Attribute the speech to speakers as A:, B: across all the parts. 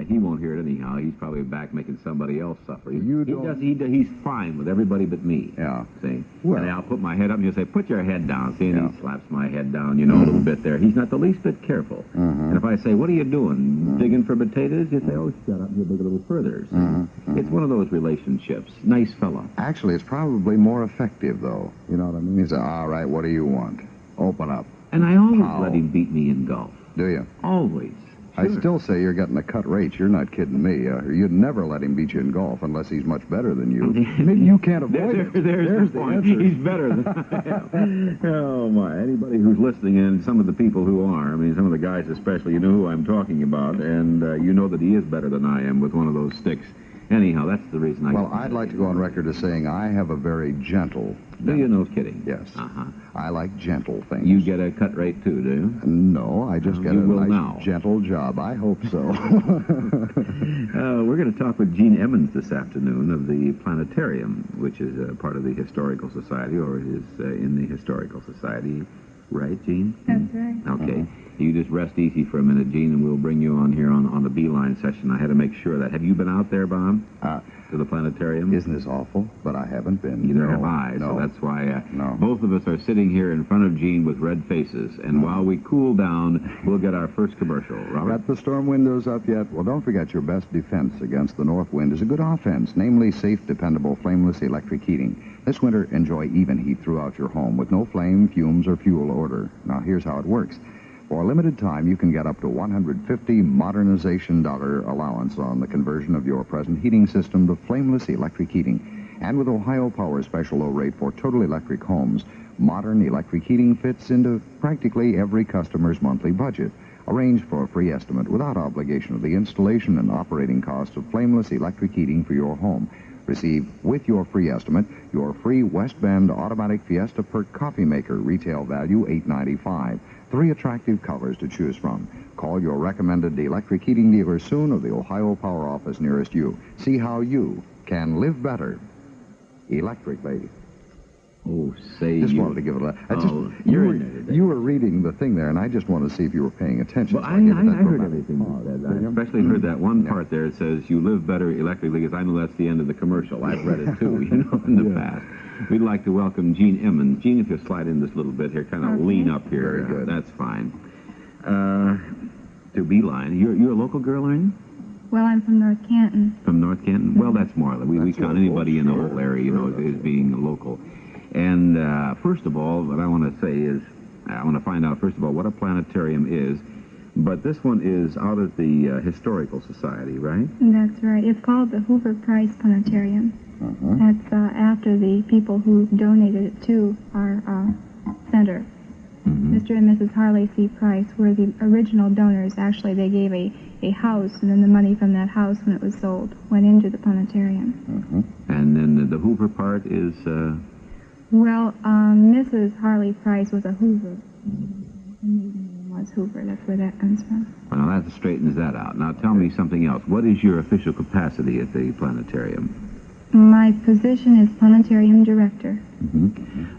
A: He won't hear it anyhow. He's probably back making somebody else suffer.
B: He's
A: fine with everybody but me.
B: Yeah.
A: See?
B: Well,
A: and I'll put my head up and he'll say, put your head down. See, and
B: yeah.
A: he slaps my head down, a little bit there. He's not the least bit careful. And if I say, what are you doing? Digging for potatoes? You say, oh, shut up. He'll dig a little further. See? It's one of those relationships. Nice fella.
B: Actually, it's probably more effective, though. You know what I mean? He says, all right, what do you want? Open up.
A: And I always let him beat me in golf.
B: Do you?
A: Always.
B: I still say you're getting a cut rate. You're not kidding me. You'd never let him beat you in golf unless he's much better than you. Maybe you can't avoid it.
A: There's the answer. He's better than I am. Oh, my. Anybody who's listening in, some of the people who are, some of the guys especially, you know who I'm talking about, and you know that he is better than I am with one of those sticks. Anyhow, that's the reason
B: I'd like to go on record as saying I have a very gentle...
A: Do you? No kidding.
B: Yes. I like gentle things.
A: You get a cut rate, too, do you?
B: No, I just get a nice, gentle job. I hope so.
A: We're going to talk with Gene Emmons this afternoon of the Planetarium, which is a part of the Historical Society, or is in the Historical Society. Right, Gene?
C: That's right.
A: Okay. You just rest easy for a minute, Gene, and we'll bring you on here on the Beeline session. I had to make sure of that. Have you been out there, Bob? To the planetarium?
B: Isn't this awful? But I haven't been.
A: Neither have I, so that's why both of us are sitting here in front of Gene with red faces. And while we cool down, we'll get our first commercial. Robert?
B: Got the storm windows up yet? Well, don't forget your best defense against the north wind is a good offense, namely safe, dependable, flameless electric heating. This winter, enjoy even heat throughout your home with no flame, fumes, or fuel odor. Now, here's how it works. For a limited time, you can get up to $150 modernization allowance on the conversion of your present heating system to flameless electric heating. And with Ohio Power's special low rate for total electric homes, modern electric heating fits into practically every customer's monthly budget. Arrange for a free estimate without obligation of the installation and operating costs of flameless electric heating for your home. Receive, with your free estimate, your free West Bend Automatic Fiesta Perk Coffee Maker, retail value $8.95. 3 attractive colors to choose from. Call your recommended electric heating dealer soon or the Ohio Power office nearest you. See how you can live better electrically.
A: Oh, say
B: just wanted to give it a... You were reading the thing there, and I just wanted to see if you were paying attention.
A: Well, I heard everything. I especially heard that one part there. It says, you live better electrically, because I know that's the end of the commercial. I've read it, too, in the past. We'd like to welcome Gene Emmons. Gene, if you'll slide in this little bit here, kind of lean up here.
B: Very good.
A: That's fine. To Beeline. You're a local girl, aren't you?
C: Well, I'm from North Canton.
A: From North Canton? Well, that's more or less. We count anybody in the whole area, as being local. And first of all, what I want to say is, I want to find out, first of all, what a planetarium is. But this one is out at the Historical Society, right?
C: That's right. It's called the Hoover Price Planetarium. That's after the people who donated it to our center. Mr. and Mrs. Harley C. Price were the original donors. Actually, they gave a house, and then the money from that house, when it was sold, went into the planetarium.
A: And then the Hoover part is...
C: Well, Mrs. Harley Price was a Hoover. Was Hoover. That's where that comes from.
A: Well, now that straightens that out. Now tell me something else. What is your official capacity at the planetarium?
C: My position is planetarium director.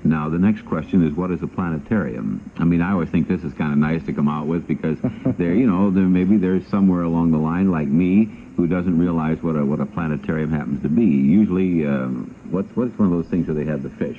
A: Now, the next question is, what is a planetarium? I always think this is kind of nice to come out with, because maybe there's somewhere along the line, like me, who doesn't realize what a planetarium happens to be. Usually, what's one of those things where they have the fish?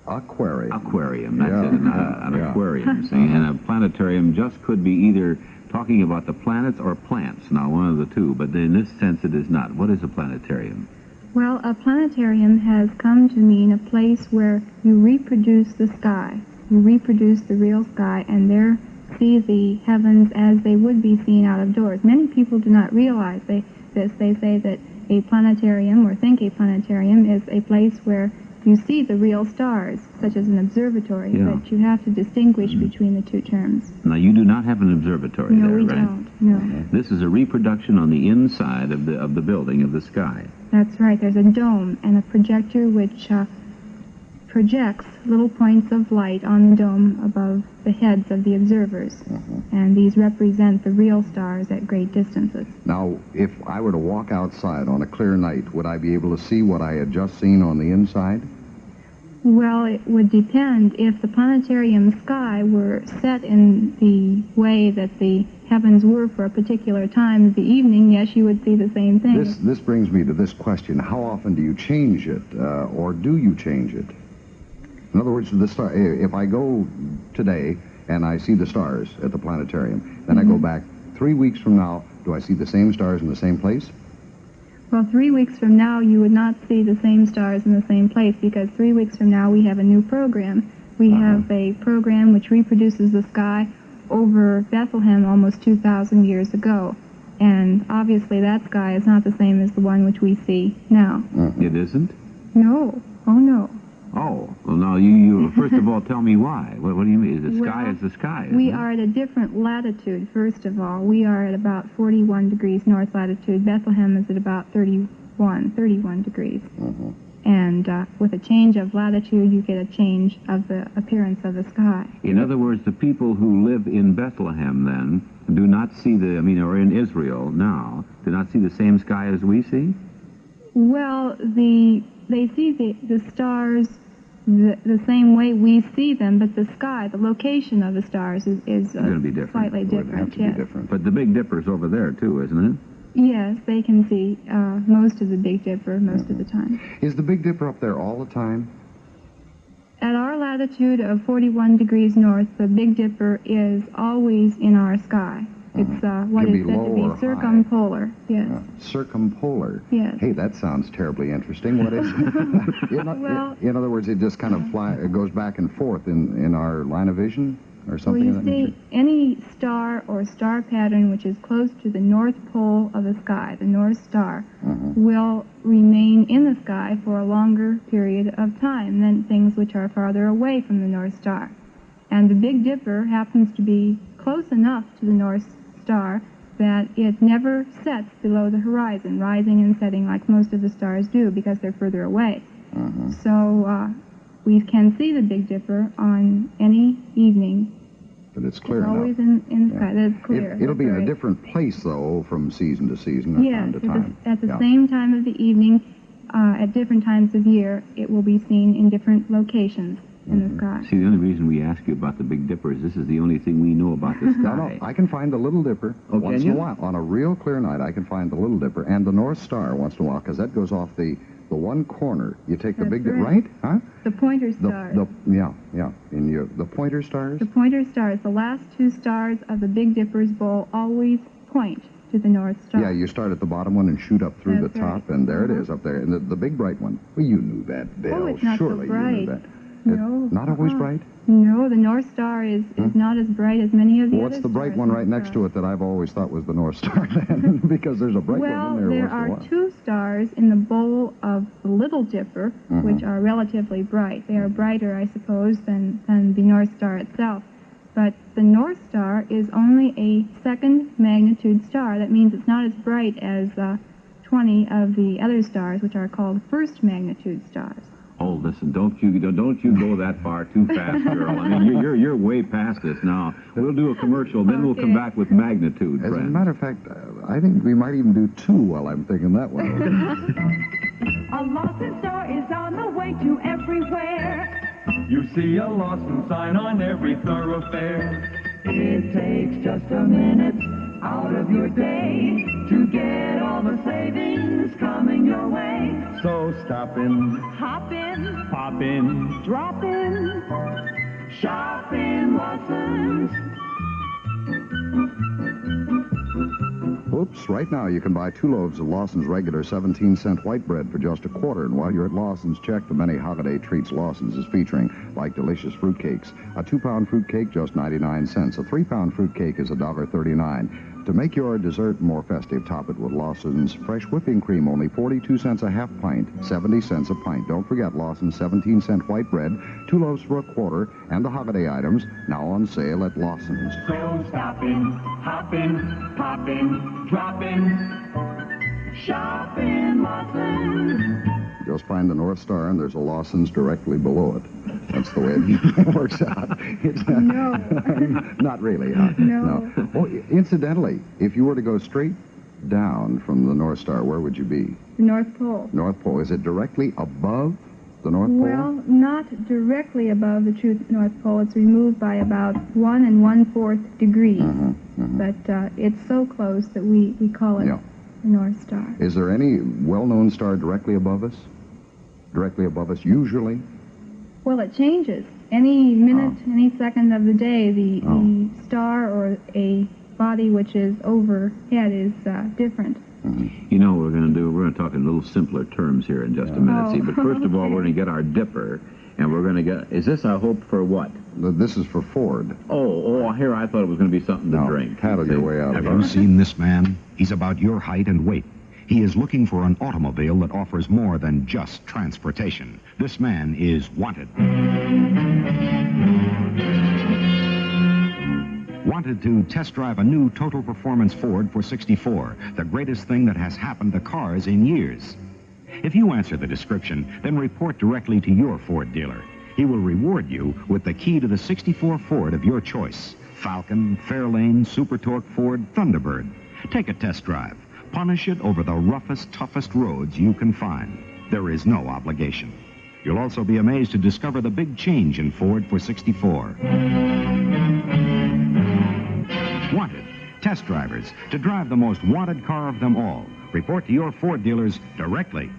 B: Aquarium.
A: Aquarium, that's it, an aquarium. See? And a planetarium just could be either talking about the planets or plants. Now, one of the two, but in this sense it is not. What is a planetarium?
C: Well, a planetarium has come to mean a place where you reproduce the sky. You reproduce the real sky, and there see the heavens as they would be seen out of doors. Many people do not realize this. They say that a planetarium, or think a planetarium, is a place where you see the real stars, such as an observatory, but you have to distinguish between the two terms.
A: Now, you do not have an observatory there, right?
C: No, we don't. No.
A: This is a reproduction on the inside of the building, of the sky.
C: That's right. There's a dome and a projector which projects little points of light on the dome above the heads of the observers. And these represent the real stars at great distances.
B: Now, if I were to walk outside on a clear night, would I be able to see what I had just seen on the inside?
C: Well, it would depend. If the planetarium sky were set in the way that the heavens were for a particular time of the evening, yes, you would see the same thing.
B: This brings me to this question. How often do you change it, or do you change it? In other words, the star, if I go today and I see the stars at the planetarium, then I go back 3 weeks from now, do I see the same stars in the same place?
C: Well, 3 weeks from now, you would not see the same stars in the same place, because 3 weeks from now we have a new program. We have a program which reproduces the sky over Bethlehem almost 2,000 years ago. And obviously that sky is not the same as the one which we see now.
A: It isn't?
C: No. Oh, no.
A: Oh, well, now you first of all, tell me why. What do you mean? The sky is the sky, isn't
C: we
A: it?
C: are at a different latitude, first of all. We are at about 41 degrees north latitude. Bethlehem is at about 31 degrees. And with a change of latitude, you get a change of the appearance of the sky.
A: In other words, the people who live in Bethlehem, then, do not see or in Israel now, do not see the same sky as we see?
C: Well, they see the stars the same way we see them, but the sky, the location of the stars is
A: going to be different.
C: Slightly different,
B: Be different.
A: But the Big Dipper's over there, too, isn't it?
C: Yes, they can see most of the Big Dipper most of the time.
B: Is the Big Dipper up there all the time?
C: At our latitude of 41 degrees north, the Big Dipper is always in our sky. It's what is said to be circumpolar. Yes.
B: Circumpolar.
C: Yes.
B: Hey, that sounds terribly interesting. What is it?
C: Well,
B: in other words, it just kind of it goes back and forth in our line of vision, or something
C: well,
B: of that
C: you
B: nature?
C: see, any star or star pattern which is close to the north pole of the sky, the North Star, will remain in the sky for a longer period of time than things which are farther away from the North Star. And the Big Dipper happens to be close enough to the North Star that it never sets below the horizon, rising and setting like most of the stars do, because they're further away. So we can see the Big Dipper on any evening.
B: But it's clear
C: It's
B: enough.
C: always in the sky. That's clear.
B: It'll be in a
C: That's right.
B: different place, though, from season to season, or
C: Yes,
B: time to time.
C: at the same time of the evening, at different times of year, it will be seen in different locations in the sky.
A: See, the only reason we ask you about the Big Dipper is this is the only thing we know about the sky.
B: No, I can find the Little Dipper once in a while. On a real clear night, I can find the Little Dipper and the North Star once in a while, because that goes off the one corner. You take the
C: That's
B: Big Dipper,
C: right.
B: right? Huh?
C: The pointer stars.
B: Yeah. The pointer stars?
C: The pointer stars, the last two stars of the Big Dipper's bowl always point to the North Star.
B: Yeah, you start at the bottom one and shoot up through
C: That's
B: the top,
C: right.
B: and there it is up there. And the big bright one. Well, you knew that, Bill.
C: Oh, it's not so
B: Surely
C: bright.
B: you knew that.
C: No.
B: Not always bright?
C: No, the North Star is not as bright as many of the
B: Well,
C: other
B: what's the bright
C: stars
B: one
C: in
B: right
C: the
B: next
C: sky.
B: to it that I've always thought was the North Star then? Because there's a bright
C: Well,
B: one in there
C: there
B: once in a
C: are
B: while.
C: two stars in the bowl of the Little Dipper, which are relatively bright. They are brighter, I suppose, than the North Star itself. But the North Star is only a second magnitude star. That means it's not as bright as 20 of the other stars, which are called first magnitude stars.
A: Oh, listen, don't you go that far too fast, girl. I mean, you're way past this now. We'll do a commercial, then we'll come back with magnitude,
B: As a
A: friends.
B: matter of fact, I think we might even do two while I'm thinking that one over.
D: A Lawson star is on the way to everywhere.
E: You see a Lawson sign on every thoroughfare.
D: It takes just a minute out of your day to get all the savings coming your way.
E: So stop in,
D: Hop in,
E: pop in,
D: drop in, shop in Lawson's.
B: Oops, right now you can buy 2 loaves of Lawson's regular 17-cent white bread for just a quarter. And while you're at Lawson's, check the many holiday treats Lawson's is featuring, like delicious fruitcakes. A 2-pound fruitcake, just 99 cents. A 3-pound fruitcake is $1.39. To make your dessert more festive, top it with Lawson's fresh whipping cream, only 42 cents a half pint, 70 cents a pint. Don't forget Lawson's 17-cent white bread, 2 loaves for a quarter, and the holiday items now on sale at Lawson's.
E: so stop in, hop in, pop in, drop in.
D: Shop in Lawson's.
B: Just find the North Star, and there's a Lawson's directly below it. That's the way it works out. It's,
C: No.
B: Not really, huh?
C: No.
B: Oh, incidentally, if you were to go straight down from the North Star, where would you be?
C: The North Pole.
B: North Pole. Is it directly above the North
C: Well,
B: Pole?
C: not directly above the true North Pole. It's removed by about 1 1/4 degrees. But it's so close that we call it
B: Yeah.
C: the North Star.
B: Is there any well-known star directly above us? Directly above us, usually?
C: Well, it changes. Any minute, any second of the day, the star or a body which is overhead is different.
A: You know what we're going to do? We're going to talk in a little simpler terms here in just a minute. See, but first of all, we're going to get our dipper, and we're going to get... Is this, I hope, for what?
B: This is for Ford.
A: Oh, here I thought it was going to be something to
B: No,
A: drink.
B: paddle your way out of
F: Have you
B: it.
F: seen this man? He's about your height and weight. He is looking for an automobile that offers more than just transportation. This man is wanted. Wanted to test drive a new total performance Ford for 64, the greatest thing that has happened to cars in years. If you answer the description, then report directly to your Ford dealer. He will reward you with the key to the 64 Ford of your choice. Falcon, Fairlane, Super Torque Ford, Thunderbird. Take a test drive. Punish it over the roughest, toughest roads you can find. There is no obligation. You'll also be amazed to discover the big change in Ford for 64. Wanted. Test drivers to drive the most wanted car of them all. Report to your Ford dealers directly.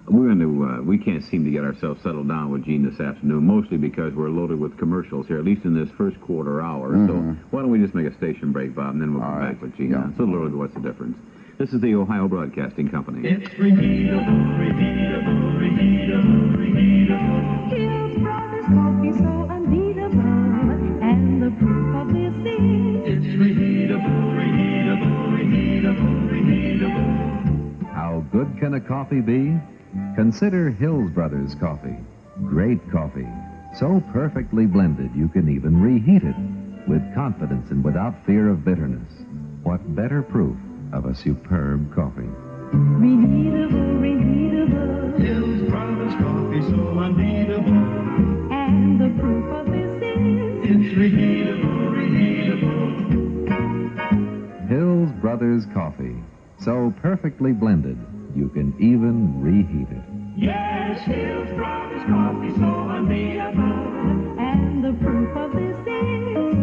A: We can't seem to get ourselves settled down with Gene this afternoon, mostly because we're loaded with commercials here, at least in this first quarter hour. So why don't we just make a station break, Bob, and then we'll come back with Gene.
B: Yeah.
A: So, Lord, what's the difference? This is the Ohio Broadcasting Company.
E: It's reheatable, reheatable, reheatable, reheatable.
D: Hill's Brothers coffee so unbeatable, and the proof of this is
E: It's reheatable, reheatable, reheatable, reheatable.
G: How good can a coffee be? Consider Hills Brothers coffee. Great coffee. So perfectly blended you can even reheat it with confidence and without fear of bitterness. What better proof of a superb coffee?
D: reheatable, reheatable,
E: Hill's Brothers coffee so unbeatable.
D: and the proof of this is
E: It's reheatable, reheatable.
G: Hills Brothers coffee. So perfectly blended you can even reheat it.
E: Yes, Hill's Brothers coffee so unbeatable.
D: and the proof of this is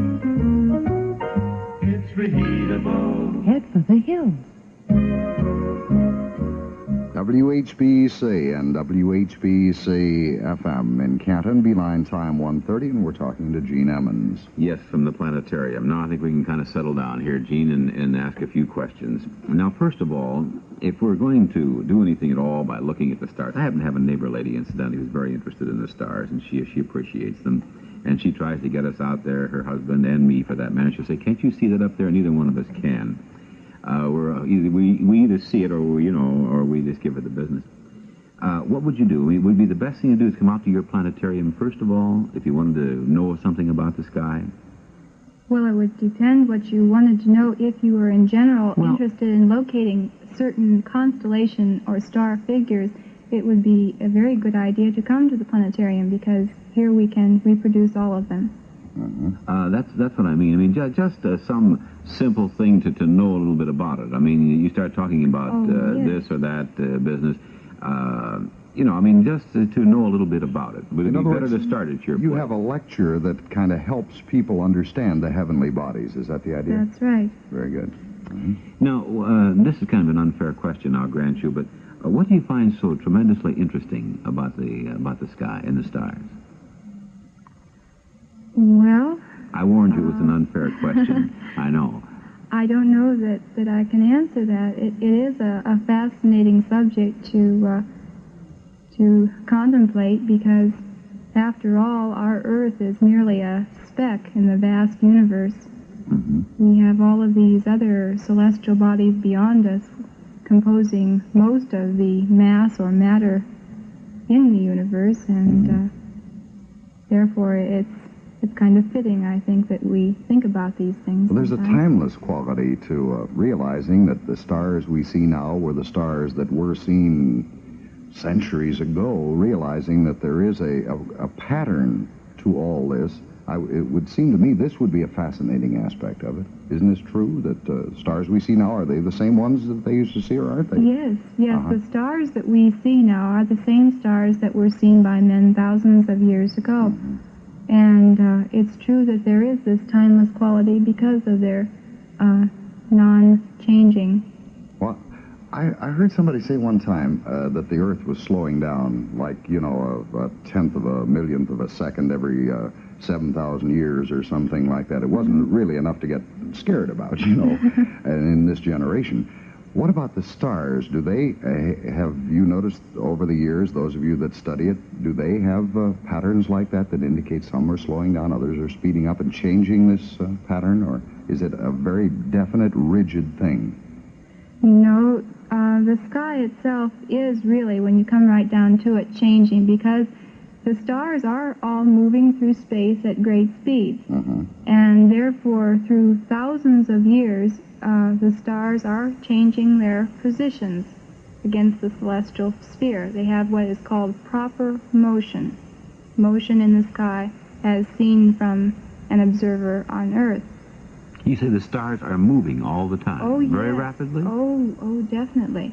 E: It's reheatable.
D: head for the hills.
B: WHBC and WHBC FM in Canton, Beeline time 1:30, and we're talking to Gene Emmons.
A: Yes, from the planetarium. Now I think we can kind of settle down here, Gene, and ask a few questions. Now, first of all, if we're going to do anything at all by looking at the stars, I happen to have a neighbor lady, incidentally, who's very interested in the stars, and she appreciates them. And she tries to get us out there, her husband and me for that matter. She'll say, "Can't you see that up there?" And neither one of us can. We either see it or we just give it the business. What would you do? I mean, would be the best thing to do is come out to your planetarium first of all, if you wanted to know something about the sky?
C: Well, it would depend what you wanted to know. If you were in general
A: Well-
C: interested in locating certain constellation or star figures, it would be a very good idea to come to the planetarium, because here we can reproduce all of them.
A: That's what I mean. I mean, just some simple thing to know a little bit about it. I mean, you start talking about
C: yes.
A: this or that business. I mean, just to know a little bit about it. Would it
B: In
A: be
B: other
A: better
B: words,
A: to start at your
B: You
A: place?
B: have a lecture that kind of helps people understand the heavenly bodies. Is that the idea?
C: That's right.
B: Very good.
A: Now, this is kind of an unfair question, I'll grant you, but what do you find so tremendously interesting about the sky and the stars?
C: Well,
A: I warned you it was an unfair question. I know.
C: I don't know that I can answer that. It is a fascinating subject to contemplate, because, after all, our Earth is merely a speck in the vast universe. We have all of these other celestial bodies beyond us, composing most of the mass or matter in the universe, and therefore it's kind of fitting, I think, that we think about these things.
B: Well, there's a
C: sometimes.
B: timeless quality to realizing that the stars we see now were the stars that were seen centuries ago, realizing that there is a pattern to all this It would seem to me this would be a fascinating aspect of it. Isn't this true, that stars we see now, are they the same ones that they used to see, or aren't they?
C: Yes, yes. The stars that we see now are the same stars that were seen by men thousands of years ago. And it's true that there is this timeless quality because of their non-changing.
B: Well, I heard somebody say one time that the Earth was slowing down, like, you know, a tenth of a millionth of a second every 7,000 years or something like that. It wasn't really enough to get scared about, you know, in this generation. What about the stars? Do they, have you noticed over the years, those of you that study it, do they have patterns like that that indicate some are slowing down, others are speeding up and changing this pattern, or is it a very definite, rigid thing?
C: No, the sky itself is really, when you come right down to it, changing, because the stars are all moving through space at great speeds. And therefore, through thousands of years, the stars are changing their positions against the celestial sphere. They have what is called proper motion, motion in the sky as seen from an observer on Earth.
A: You say the stars are moving all the time?
C: Oh, yes.
A: Very rapidly?
C: Oh, definitely.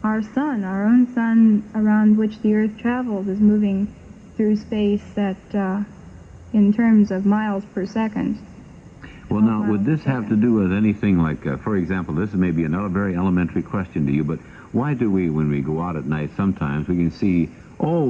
C: Our sun, our own sun around which the Earth travels, is moving through space at, in terms of miles per second.
A: Well, now, would this have to do with anything like, for example, this is maybe another very elementary question to you, but why do we, when we go out at night, sometimes we can see,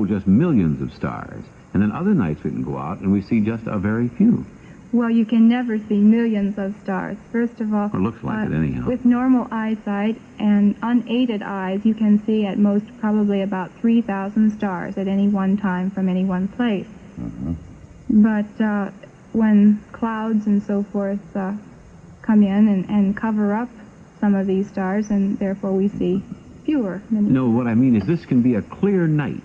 A: just millions of stars, and then other nights we can go out and we see just a very few?
C: Well, you can never see millions of stars. First of all,
A: it looks like it anyhow.
C: With normal eyesight and unaided eyes, you can see at most probably about 3,000 stars at any one time from any one place. But when clouds and so forth come in and cover up some of these stars, and therefore we see fewer.
A: No, what I mean is this can be a clear night.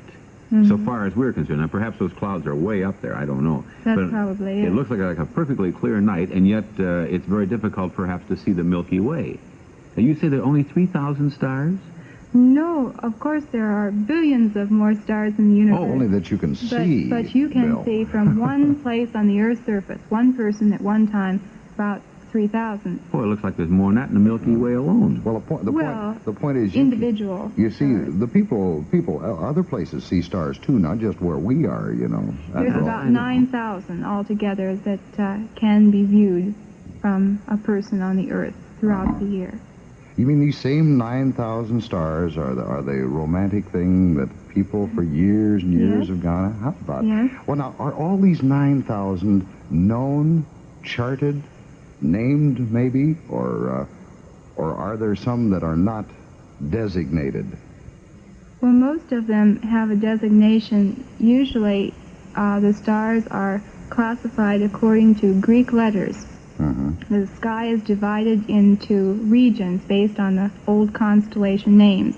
A: So far as we're concerned. Now, perhaps those clouds are way up there. I don't know.
C: That's probably it.
A: It looks like a perfectly clear night, and yet it's very difficult, perhaps, to see the Milky Way. Now, you say there are only 3,000 stars?
C: No, of course there are billions of more stars in the universe.
B: Oh, only that you can see.
C: But you can
B: Bill.
C: see from one place on the Earth's surface, one person at one time, about 3,000.
A: Boy, it looks like there's more than that in the Milky Way alone.
B: Well, the point is,
C: individual.
B: You see, the people, other places see stars too, not just where we are, you know.
C: There's about 9,000 altogether that can be viewed from a person on the Earth throughout the year.
B: You mean these same 9,000 stars are the romantic thing that people for years and years have gone? How about?
C: Yes.
B: Well, now, are all these 9,000 known, charted, named maybe, or are there some that are not designated?
C: Well, most of them have a designation. Usually the stars are classified according to Greek letters. The sky is divided into regions based on the old constellation names,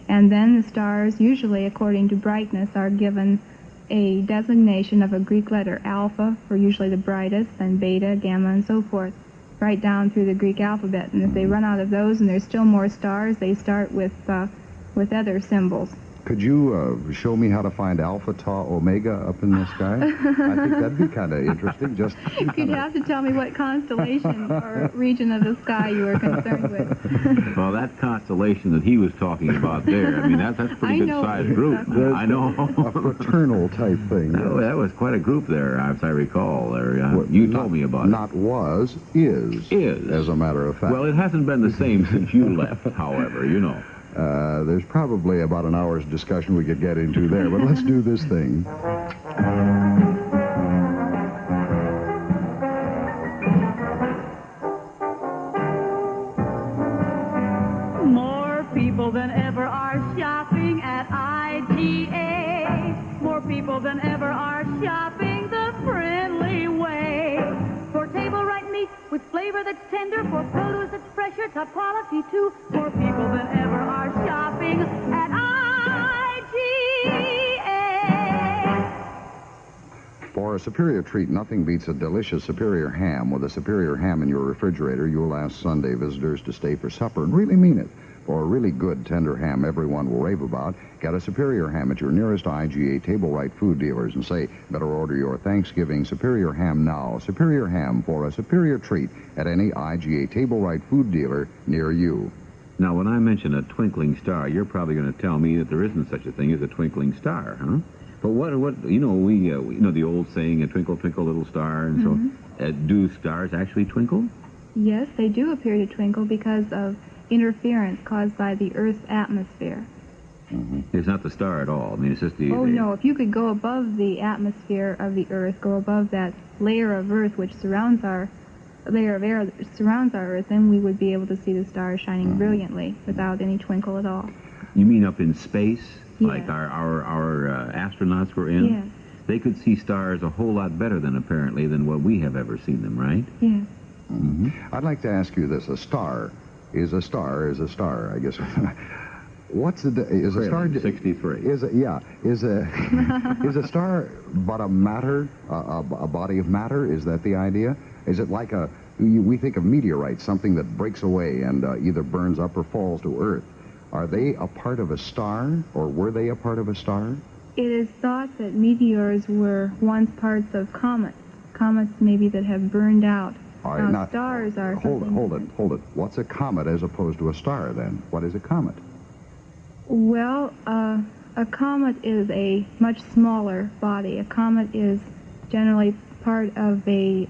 C: and then the stars, usually according to brightness, are given a designation of a Greek letter, alpha for usually the brightest, then beta, gamma, and so forth, right down through the Greek alphabet. And if they run out of those and there's still more stars, they start with other symbols.
B: Could you show me how to find Alpha, Tau, Omega up in the sky? I think that'd be kind of interesting. Just
C: You'd have to tell me what constellation or region of the sky you were concerned with.
A: Well, that constellation that he was talking about there, I mean, that's a pretty good-sized group. I know.
B: A fraternal type thing.
A: That was quite a group there, as I recall. You told me about it.
B: Not was, is.
A: Is.
B: As a matter of fact.
A: Well, it hasn't been the same since you left, however, you know.
B: There's probably about an hour's discussion we could get into there, but let's do this thing.
D: More people than ever are shopping at IGA. More people than ever are shopping the friendly way. For table right meat with flavor that's tender, for produce that's fresher, top quality too. More people than ever are shopping at IGA.
B: For a superior treat, nothing beats a delicious Superior ham. With a Superior ham in your refrigerator, you'll ask Sunday visitors to stay for supper and really mean it. For a really good, tender ham everyone will rave about, get a Superior ham at your nearest IGA table-right food dealers and say, better order your Thanksgiving Superior ham now. Superior ham for a superior treat at any IGA table-right food dealer near you.
A: Now, when I mention a twinkling star, you're probably going to tell me that there isn't such a thing as a twinkling star, huh? But what you know, we know the old saying, a twinkle, twinkle, little star, and so do stars actually twinkle?
C: Yes, they do appear to twinkle because of interference caused by the Earth's atmosphere.
A: It's not the star at all. I mean, it's just the...
C: Oh, no. If you could go above the atmosphere of the Earth, go above that layer of Earth which surrounds our... layer of air that surrounds our Earth, then we would be able to see the stars shining brilliantly without any twinkle at all.
A: You mean up in space?
C: Yes.
A: Like our astronauts were in?
C: Yes.
A: They could see stars a whole lot better than apparently than what we have ever seen them, right?
C: Yes.
B: I'd like to ask you this. A star is a star, I guess. What's the... Is a star...
A: 63.
B: Is a star but a matter, a body of matter? Is that the idea? Is it like a... We think of meteorites, something that breaks away and either burns up or falls to Earth. Are they a part of a star, or were they a part of a star?
C: It is thought that meteors were once parts of comets. Comets maybe that have burned out.
B: All right, now,
C: stars are...
B: Hold it. What's a comet as opposed to a star, then? What is a comet?
C: Well, a comet is a much smaller body. A comet is generally part of a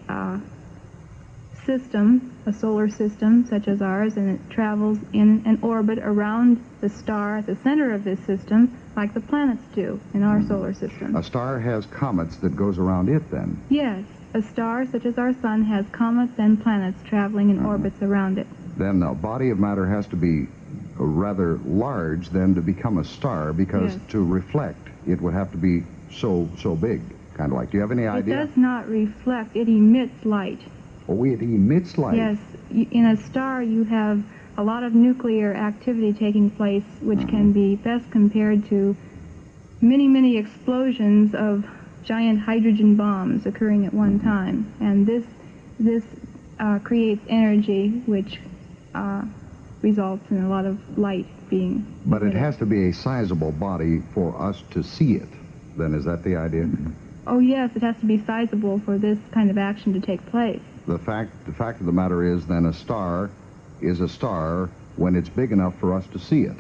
C: system, a solar system such as ours, and it travels in an orbit around the star at the center of this system like the planets do in our solar system.
B: A star has comets that goes around it, then?
C: Yes. A star such as our sun has comets and planets traveling in orbits around it.
B: Then a body of matter has to be rather large then to become a star, because to reflect it would have to be so big, kind of like. Do you have any idea?
C: It does not reflect. It emits light.
B: Oh, it emits light.
C: Yes. In a star you have a lot of nuclear activity taking place, which can be best compared to many, many explosions of giant hydrogen bombs occurring at one time, and this creates energy which results in a lot of light being
B: But it has to be a sizable body for us to see it, then. Is that the idea?
C: Oh yes, it has to be sizable for this kind of action to take place.
B: The fact of the matter is, then, a star is a star when it's big enough for us to see it.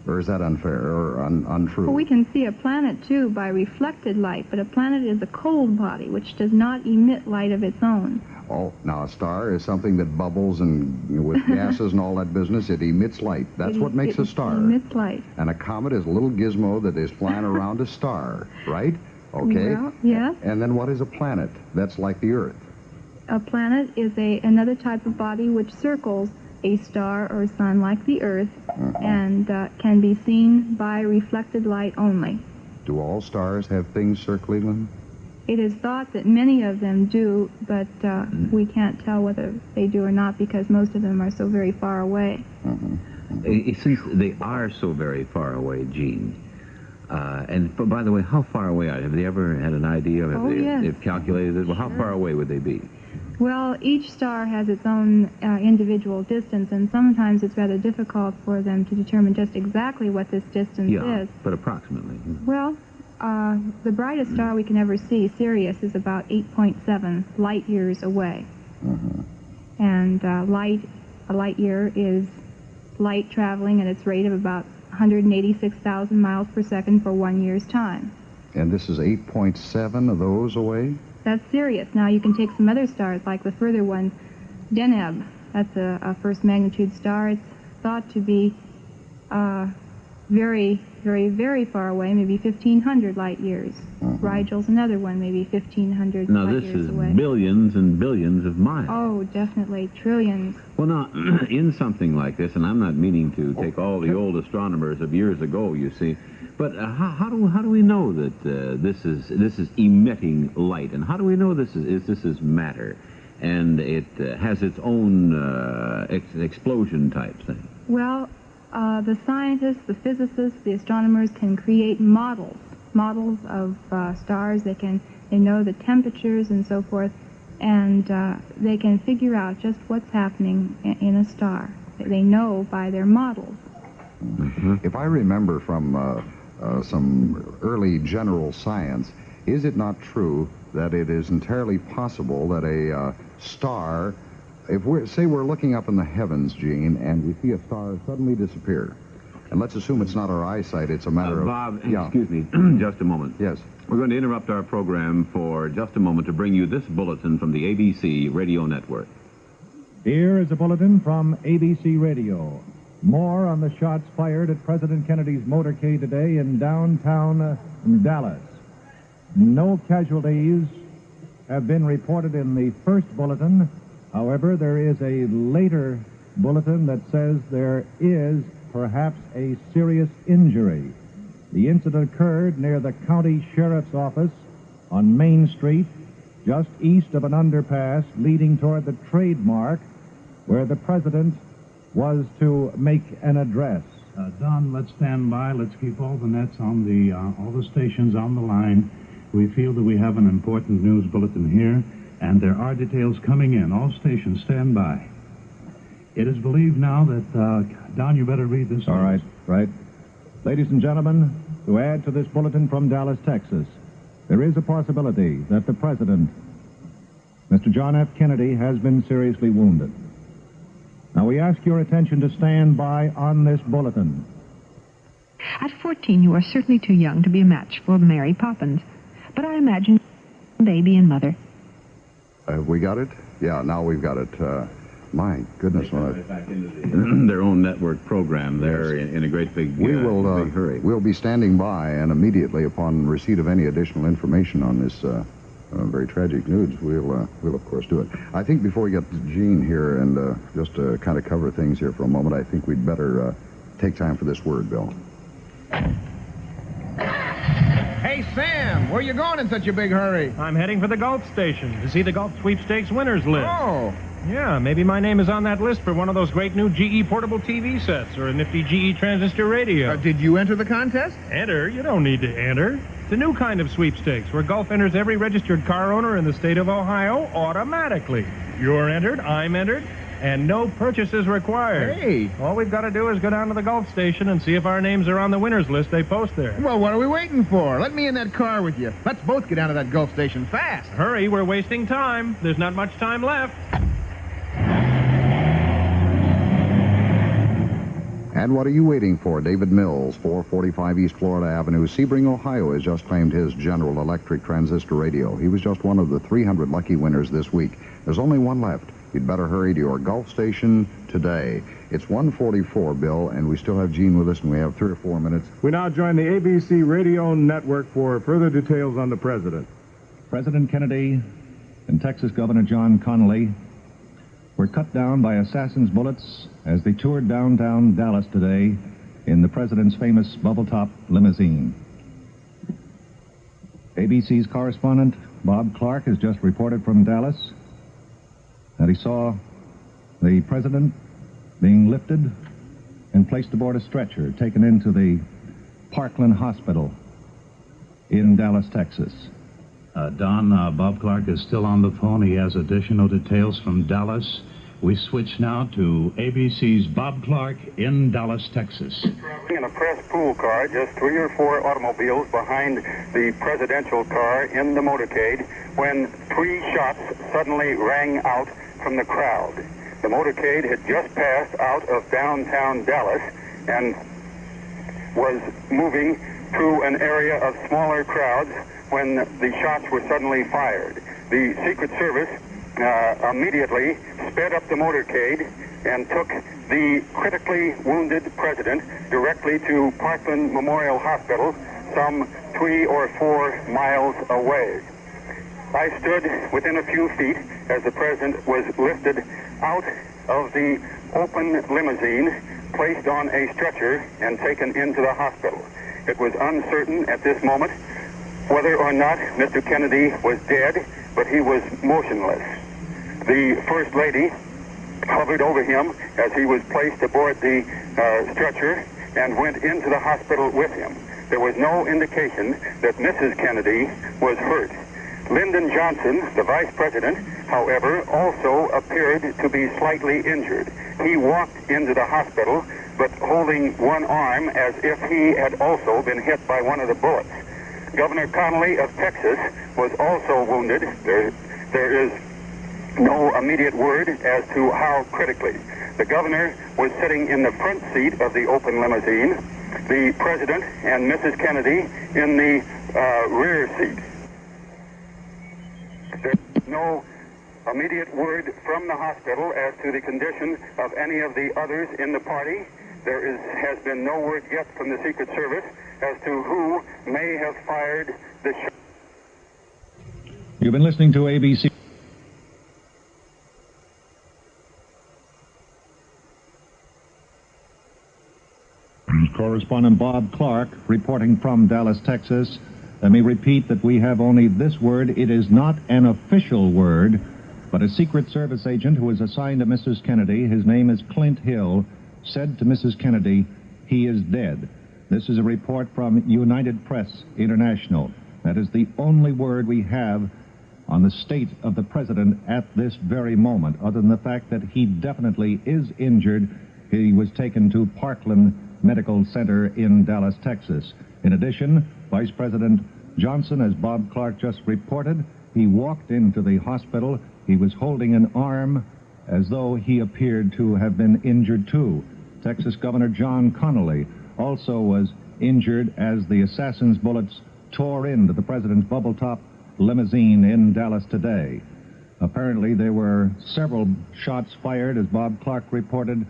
B: Or is that unfair or untrue?
C: Well, we can see a planet, too, by reflected light, but a planet is a cold body, which does not emit light of its own.
B: Oh, now a star is something that bubbles and with gases and all that business. It emits light. That's what makes a star.
C: It emits light.
B: And a comet is a little gizmo that is flying around a star, right? Okay.
C: Well, yes.
B: And then what is a planet? That's like the Earth.
C: A planet is another type of body which circles a star or sun like the Earth, and can be seen by reflected light only.
B: Do all stars have things circling them?
C: It is thought that many of them do, but we can't tell whether they do or not because most of them are so very far away.
A: Since they are so very far away, Gene, and by the way, how far away are they? Have they ever had an idea?
C: Yes.
A: They've calculated it? Well, how far away would they be?
C: Well, each star has its own individual distance, and sometimes it's rather difficult for them to determine just exactly what this distance is.
A: But approximately.
C: Well, the brightest star we can ever see, Sirius, is about 8.7 light years away. And a light year is light traveling at its rate of about 186,000 miles per second for 1 year's time.
B: And this is 8.7 of those away?
C: That's Sirius. Now you can take some other stars, like the further one, Deneb. That's a first magnitude star. It's thought to be very, very, very far away, maybe 1,500 light years. Rigel's another one, maybe 1,500
A: now,
C: light
A: this
C: years
A: is
C: away.
A: Billions and billions of miles.
C: Oh, definitely, trillions.
A: Well, now, in something like this, and I'm not meaning to take all the old astronomers of years ago, you see, but how do we know that this is emitting light, and how do we know this is matter, and it has its own explosion type thing?
C: Well, the scientists, the physicists, the astronomers can create models of stars. They know the temperatures and so forth, and they can figure out just what's happening in a star. They know by their models.
B: If I remember from some early general science, is it not true that it is entirely possible that a star, if we're looking up in the heavens, Gene, and we see a star suddenly disappear, and let's assume it's not our eyesight, it's a matter of...
A: Bob, excuse me, just a moment.
B: Yes.
A: We're going to interrupt our program for just a moment to bring you this bulletin from the ABC Radio Network.
H: Here is a bulletin from ABC Radio. More on the shots fired at President Kennedy's motorcade today in downtown Dallas. No casualties have been reported in the first bulletin. However, there is a later bulletin that says there is perhaps a serious injury. The incident occurred near the county sheriff's office on Main Street, just east of an underpass leading toward the trademark, where the president was to make an address.
I: Don, let's stand by. Let's keep all the nets on the, all the stations on the line. We feel that we have an important news bulletin here, and there are details coming in. All stations stand by. It is believed now that, Don, you better read this.
H: All right, right. Ladies and gentlemen, to add to this bulletin from Dallas, Texas, there is a possibility that the president, Mr. John F. Kennedy, has been seriously wounded. Now, we ask your attention to stand by on this bulletin.
J: At 14, you are certainly too young to be a match for Mary Poppins. But I imagine baby and mother.
B: Have we got it? Yeah, now we've got it. My goodness.
A: Their own network program there in a great big,
B: big
A: hurry.
B: We'll be standing by, and immediately upon receipt of any additional information on this very tragic news, we'll of course do it. I think before we get to Gene here and just to kind of cover things here for a moment, I think we'd better take time for this word, Bill.
K: Hey, Sam, where you going in such a big hurry?
L: I'm heading for the golf station to see the golf sweepstakes winners list.
K: Oh.
L: Yeah, maybe my name is on that list for one of those great new GE portable TV sets or a nifty GE transistor radio.
K: Did you enter the contest?
L: Enter? You don't need to enter. It's a new kind of sweepstakes where golf enters every registered car owner in the state of Ohio automatically. You're entered, I'm entered, and no purchases required.
K: Hey.
L: All we've got to do is go down to the golf station and see if our names are on the winners list they post there.
K: Well, what are we waiting for? Let me in that car with you. Let's both get down to that golf station fast.
L: Hurry, we're wasting time. There's not much time left.
B: And what are you waiting for? David Mills, 445 East Florida Avenue, Sebring, Ohio, has just claimed his General Electric transistor radio. He was just one of the 300 lucky winners this week. There's only one left. You'd better hurry to your golf station today. It's 1:44, Bill, and we still have Gene with us, and we have 3 or 4 minutes.
M: We now join the ABC Radio Network for further details on the president.
H: President Kennedy and Texas Governor John Connally were cut down by assassins' bullets as they toured downtown Dallas today in the president's famous bubble-top limousine. ABC's correspondent Bob Clark has just reported from Dallas that he saw the president being lifted and placed aboard a stretcher, taken into the Parkland Hospital in Dallas, Texas.
I: Don, Bob Clark is still on the phone. He has additional details from Dallas. We switch now to ABC's Bob Clark in Dallas, Texas.
N: In a press pool car, just 3 or 4 automobiles behind the presidential car in the motorcade, when 3 shots suddenly rang out from the crowd. The motorcade had just passed out of downtown Dallas and was moving through an area of smaller crowds when the shots were suddenly fired. The Secret Service immediately sped up the motorcade and took the critically wounded president directly to Parkland Memorial Hospital, some 3 or 4 miles away. I stood within a few feet as the president was lifted out of the open limousine, placed on a stretcher, and taken into the hospital. It was uncertain at this moment whether or not Mr. Kennedy was dead, but he was motionless. The First Lady hovered over him as he was placed aboard the stretcher and went into the hospital with him. There was no indication that Mrs. Kennedy was hurt. Lyndon Johnson, the vice president, however, also appeared to be slightly injured. He walked into the hospital, but holding one arm as if he had also been hit by one of the bullets. Governor Connolly of Texas was also wounded. There is no immediate word as to how critically. The governor was sitting in the front seat of the open limousine, the president and Mrs. Kennedy in the rear seat. There's no immediate word from the hospital as to the condition of any of the others in the party. There has been no word yet from the Secret Service as to who may have fired the shot.
H: You've been listening to ABC. Correspondent Bob Clark reporting from Dallas, Texas. Let me repeat that we have only this word. It is not an official word, but a Secret Service agent who was assigned to Mrs. Kennedy, his name is Clint Hill, said to Mrs. Kennedy, he is dead. This is a report from United Press International. That is the only word we have on the state of the president at this very moment, other than the fact that he definitely is injured. He was taken to Parkland Medical Center in Dallas, Texas. In addition, Vice President Johnson, as Bob Clark just reported, he walked into the hospital. He was holding an arm as though he appeared to have been injured too. Texas Governor John Connolly also was injured as the assassin's bullets tore into the president's bubble-top limousine in Dallas today. Apparently there were several shots fired, as Bob Clark reported.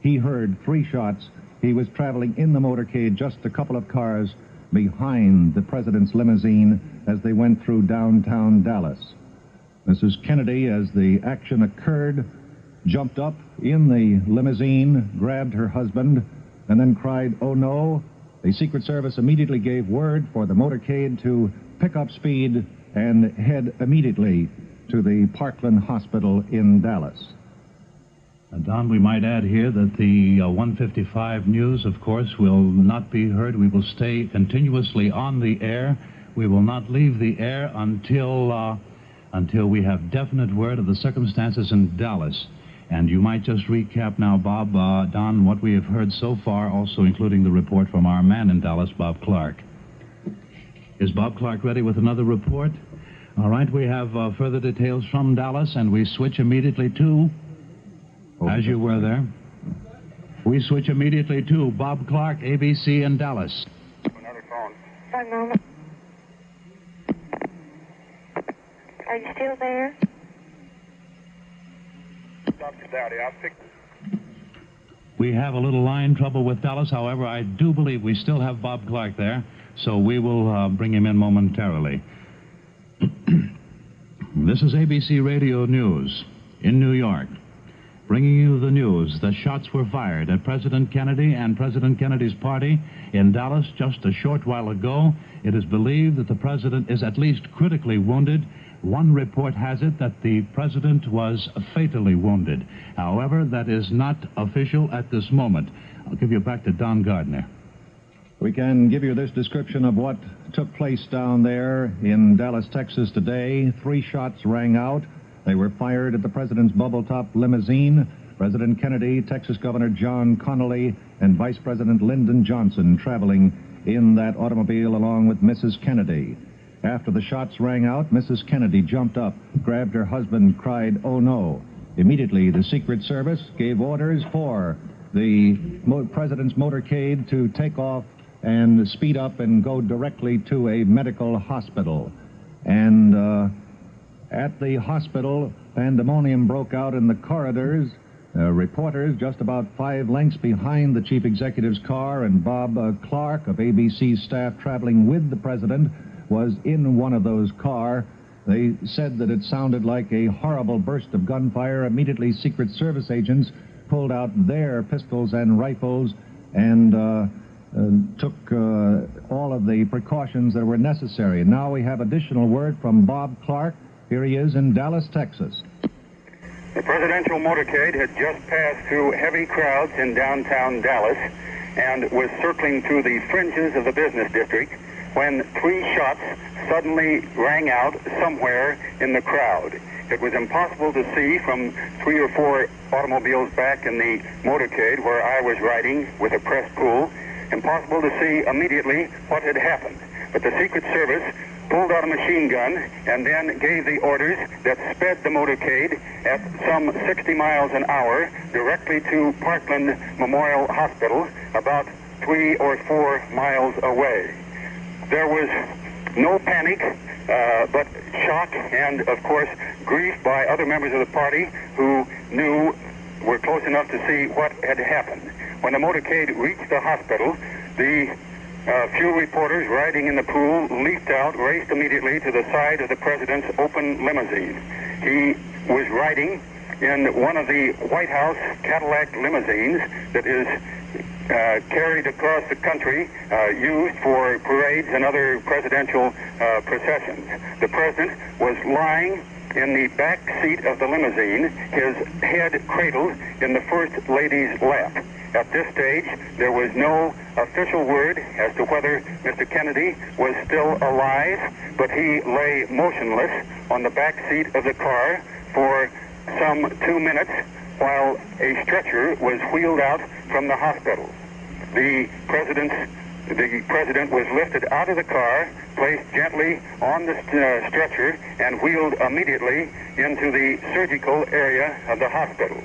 H: He heard 3 shots. He was traveling in the motorcade just a couple of cars behind the president's limousine as they went through downtown Dallas. Mrs. Kennedy, as the action occurred, jumped up in the limousine, grabbed her husband, and then cried, "Oh no!" The Secret Service immediately gave word for the motorcade to pick up speed and head immediately to the Parkland Hospital in Dallas.
I: Don, we might add here that the 155 news, of course, will not be heard. We will stay continuously on the air. We will not leave the air until we have definite word of the circumstances in Dallas. And you might just recap now, Bob, Don, what we have heard so far, also including the report from our man in Dallas, Bob Clark. Is Bob Clark ready with another report? All right, we have further details from Dallas, and we switch immediately to... As you were there. We switch immediately to Bob Clark, ABC in Dallas.
N: Another phone.
O: 1 moment. Are you still there?
N: Dr. Dowdy, I'll pick...
I: We have a little line trouble with Dallas. However, I do believe we still have Bob Clark there, so we will bring him in momentarily. This is ABC Radio News in New York, bringing you the news that shots were fired at President Kennedy and President Kennedy's party in Dallas just a short while ago. It is believed that the president is at least critically wounded. One report has it that the president was fatally wounded. However, that is not official at this moment. I'll give you back to Don Gardner.
H: We can give you this description of what took place down there in Dallas, Texas today. 3 shots rang out. They were fired at the president's bubble-top limousine. President Kennedy, Texas Governor John Connolly, and Vice President Lyndon Johnson traveling in that automobile along with Mrs. Kennedy. After the shots rang out, Mrs. Kennedy jumped up, grabbed her husband, cried, "Oh no!" Immediately, the Secret Service gave orders for the president's motorcade to take off and speed up and go directly to a medical hospital. And at the hospital, pandemonium broke out in the corridors. Reporters just about 5 lengths behind the chief executive's car, and Bob Clark of ABC's staff traveling with the president was in one of those cars. They said that it sounded like a horrible burst of gunfire. Immediately, Secret Service agents pulled out their pistols and rifles and took all of the precautions that were necessary. And now we have additional word from Bob Clark. Here he is in Dallas, Texas.
N: The presidential motorcade had just passed through heavy crowds in downtown Dallas and was circling through the fringes of the business district. when 3 shots suddenly rang out somewhere in the crowd. It was impossible to see from 3 or 4 automobiles back in the motorcade where I was riding with a press pool. Impossible to see immediately what had happened. But the Secret Service pulled out a machine gun and then gave the orders that sped the motorcade at some 60 miles an hour directly to Parkland Memorial Hospital, about 3 or 4 miles away. There was no panic, but shock and, of course, grief by other members of the party who were close enough to see what had happened. When the motorcade reached the hospital, the few reporters riding in the pool leaped out, raced immediately to the side of the president's open limousine. He was riding in one of the White House Cadillac limousines that is carried across the country, used for parades and other presidential processions. The president was lying in the back seat of the limousine, his head cradled in the First Lady's lap. At this stage, there was no official word as to whether Mr. Kennedy was still alive, but he lay motionless on the back seat of the car for some 2 minutes while a stretcher was wheeled out from the hospital. The president was lifted out of the car, placed gently on the stretcher, and wheeled immediately into the surgical area of the hospital.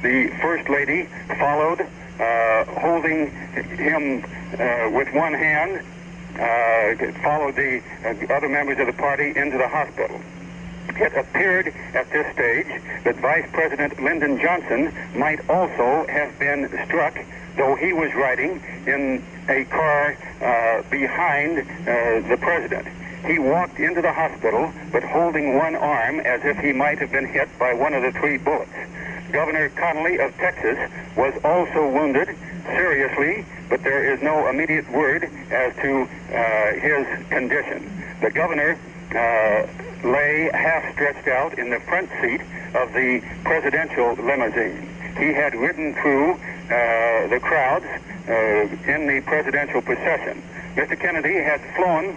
N: The First Lady followed, holding him with one hand, followed the other members of the party into the hospital. It appeared at this stage that Vice President Lyndon Johnson might also have been struck, though he was riding in a car behind the president. He walked into the hospital, but holding one arm as if he might have been hit by one of the 3 bullets. Governor Connally of Texas was also wounded seriously, but there is no immediate word as to his condition. The governor lay half stretched out in the front seat of the presidential limousine. He had ridden through the crowds in the presidential procession. Mr. Kennedy had flown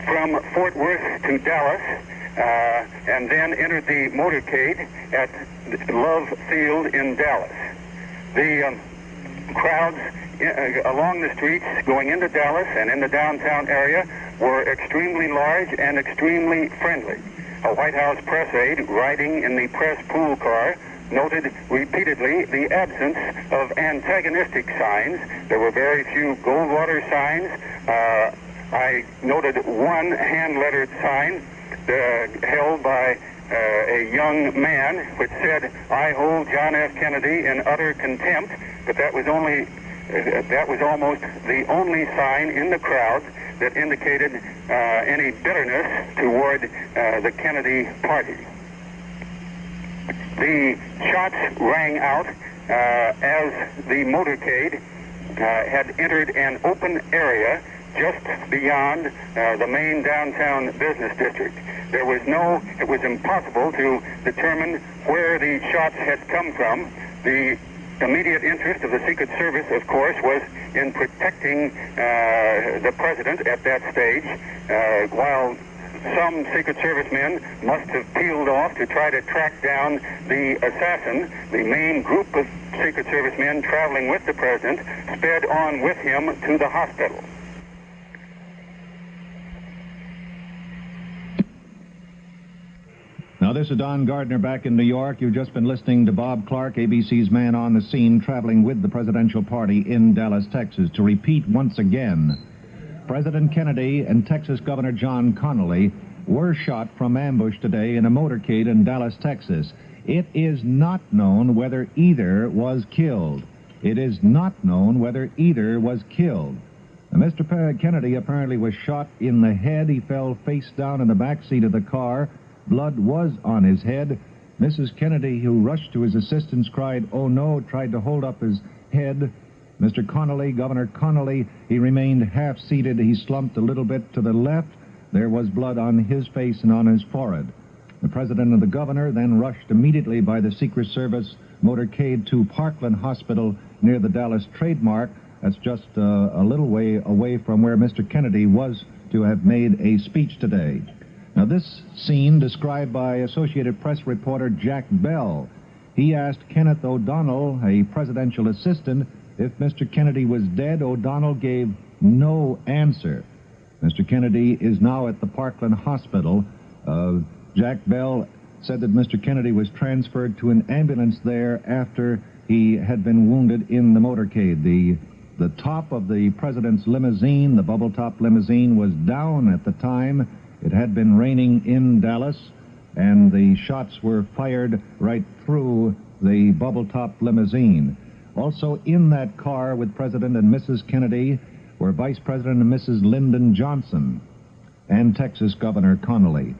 N: from Fort Worth to Dallas and then entered the motorcade at Love Field in Dallas. The crowds along the streets going into Dallas and in the downtown area were extremely large and extremely friendly. A White House press aide riding in the press pool car noted repeatedly the absence of antagonistic signs. There were very few Goldwater signs. I noted one hand-lettered sign held by a young man which said, "I hold John F. Kennedy in utter contempt," but that was almost the only sign in the crowd that indicated any bitterness toward the Kennedy party. The shots rang out as the motorcade had entered an open area just beyond the main downtown business district. It was impossible to determine where the shots had come from. The immediate interest of the Secret Service, of course, was in protecting the president at that stage, while some Secret Service men must have peeled off to try to track down the assassin. The main group of Secret Service men traveling with the president sped on with him to the hospital.
H: Now, this is Don Gardner back in New York. You've just been listening to Bob Clark, ABC's man on the scene, traveling with the presidential party in Dallas, Texas. To repeat once again, President Kennedy and Texas Governor John Connally were shot from ambush today in a motorcade in Dallas, Texas. It is not known whether either was killed. It is not known whether either was killed. Now, Mr. Kennedy apparently was shot in the head. He fell face down in the back seat of the car. Blood was on his head. Mrs. Kennedy, who rushed to his assistance, cried, "Oh no," tried to hold up his head. Mr. Connally, Governor Connally, he remained half-seated. He slumped a little bit to the left. There was blood on his face and on his forehead. The president and the governor then rushed immediately by the Secret Service motorcade to Parkland Hospital near the Dallas Trademark, That's just a little way away from where Mr. Kennedy was to have made a speech today. Now, this scene described by Associated Press reporter Jack Bell. He asked Kenneth O'Donnell, a presidential assistant, if Mr. Kennedy was dead. O'Donnell gave no answer. Mr. Kennedy is now at the Parkland Hospital. Jack Bell said that Mr. Kennedy was transferred to an ambulance there after he had been wounded in the motorcade. The top of the president's limousine, the bubble-top limousine, was down at the time. It had been raining in Dallas, and the shots were fired right through the bubble-top limousine. Also in that car with President and Mrs. Kennedy were Vice President and Mrs. Lyndon Johnson and Texas Governor Connally.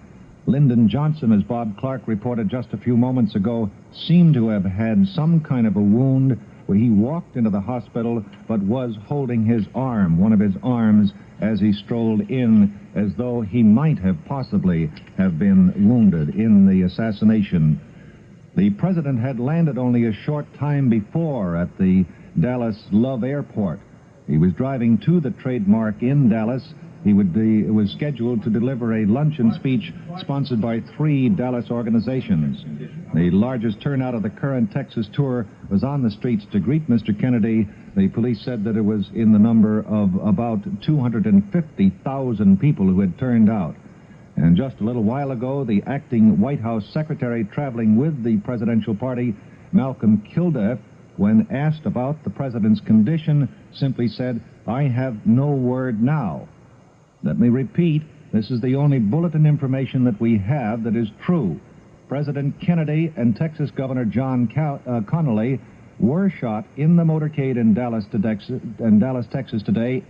H: Lyndon Johnson, as Bob Clark reported just a few moments ago, seemed to have had some kind of a wound where he walked into the hospital but was holding his arm, one of his arms, as he strolled in, as though he might have possibly have been wounded in the assassination. The president had landed only a short time before at the Dallas Love Airport. He was driving to the Trademark in Dallas. He was scheduled to deliver a luncheon speech sponsored by 3 Dallas organizations. The largest turnout of the current Texas tour was on the streets to greet Mr. Kennedy. The police said that it was in the number of about 250,000 people who had turned out. And just a little while ago, the acting White House secretary traveling with the presidential party, Malcolm Kilduff, when asked about the president's condition, simply said, "I have no word now." Let me repeat, this is the only bulletin information that we have that is true. President Kennedy and Texas Governor John Connally were shot in the motorcade in Dallas, Texas today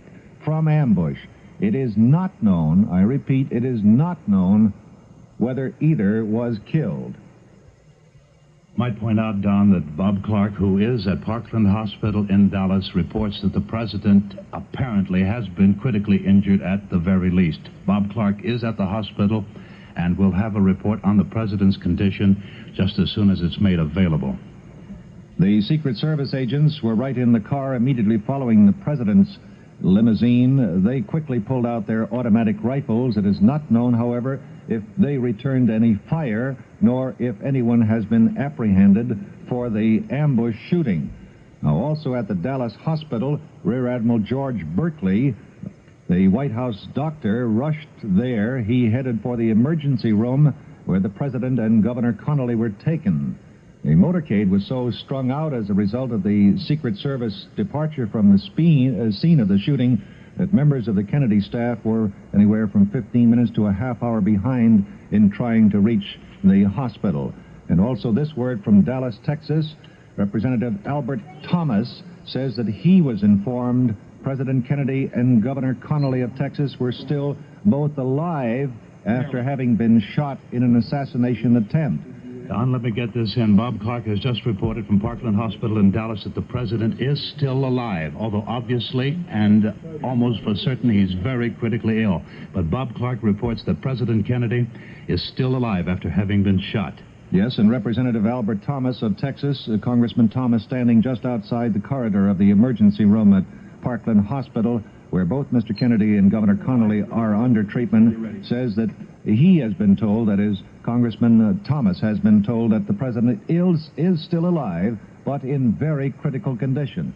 H: from ambush. It is not known, I repeat, it is not known whether either was killed.
I: Might point out, Don, that Bob Clark, who is at Parkland Hospital in Dallas, reports that the president apparently has been critically injured at the very least. Bob Clark is at the hospital and will have a report on the president's condition just as soon as it's made available.
H: The Secret Service agents were right in the car immediately following the president's limousine. They quickly pulled out their automatic rifles. It is not known, however, if they returned any fire, nor if anyone has been apprehended for the ambush shooting. Now, also at the Dallas hospital, Rear Admiral George Berkeley, the White House doctor, rushed there. He headed for the emergency room where the president and Governor Connally were taken. The motorcade was so strung out as a result of the Secret Service departure from the scene of the shooting that members of the Kennedy staff were anywhere from 15 minutes to a half hour behind in trying to reach the hospital. And also this word from Dallas, Texas, Representative Albert Thomas says that he was informed President Kennedy and Governor Connally of Texas were still both alive after having been shot in an assassination attempt.
I: Don, let me get this in. Bob Clark has just reported from Parkland Hospital in Dallas that the president is still alive, although obviously and almost for certain he's very critically ill. But Bob Clark reports that President Kennedy is still alive after having been shot.
H: Yes, and Representative Albert Thomas of Texas, Congressman Thomas, standing just outside the corridor of the emergency room at Parkland Hospital, where both Mr. Kennedy and Governor Connally are under treatment, says that he has been told, that is, Congressman Thomas has been told that the president is still alive, but in very critical condition.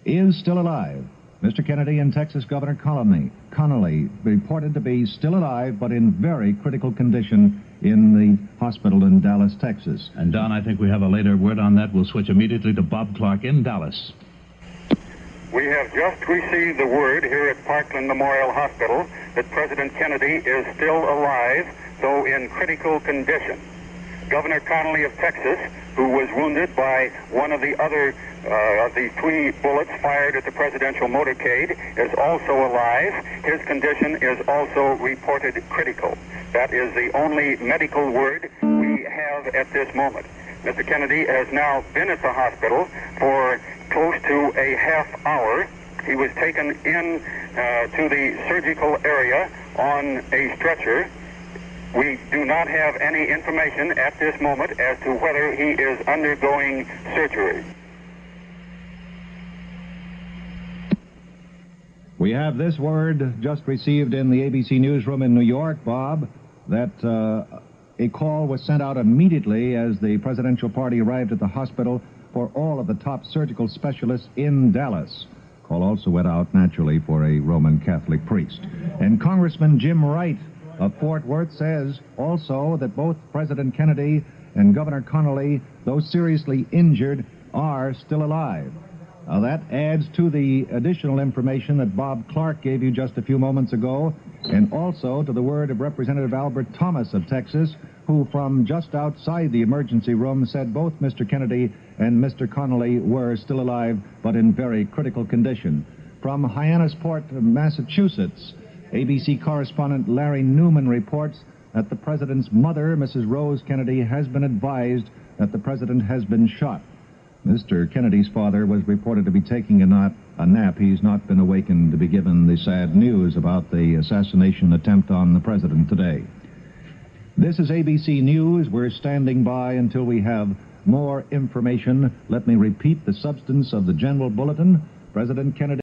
H: Is still alive. Mr. Kennedy and Texas Governor Connally reported to be still alive, but in very critical condition in the hospital in Dallas, Texas.
I: And Don, I think we have a later word on that. We'll switch immediately to Bob Clark in Dallas.
N: We have just received the word here at Parkland Memorial Hospital that President Kennedy is still alive, though in critical condition. Governor Connally of Texas, who was wounded by one of the other of the 3 bullets fired at the presidential motorcade, is also alive. His condition is also reported critical. That is the only medical word we have at this moment. Mr. Kennedy has now been at the hospital for close to a half hour. He was taken in to the surgical area on a stretcher. We do not have any information at this moment as to whether he is undergoing surgery.
H: We have this word just received in the ABC newsroom in New York, Bob, that a call was sent out immediately as the presidential party arrived at the hospital for all of the top surgical specialists in Dallas. Call also went out, naturally, for a Roman Catholic priest. And Congressman Jim Wright of Fort Worth says also that both President Kennedy and Governor Connolly, though seriously injured, are still alive. Now, that adds to the additional information that Bob Clark gave you just a few moments ago, and also to the word of Representative Albert Thomas of Texas, who from just outside the emergency room said both Mr. Kennedy and Mr. Connolly were still alive, but in very critical condition. From Hyannisport, Massachusetts, ABC correspondent Larry Newman reports that the president's mother, Mrs. Rose Kennedy, has been advised that the president has been shot. Mr. Kennedy's father was reported to be taking a nap. He's not been awakened to be given the sad news about the assassination attempt on the president today. This is ABC News. We're standing by until we have more information. Let me repeat the substance of the general bulletin. President Kennedy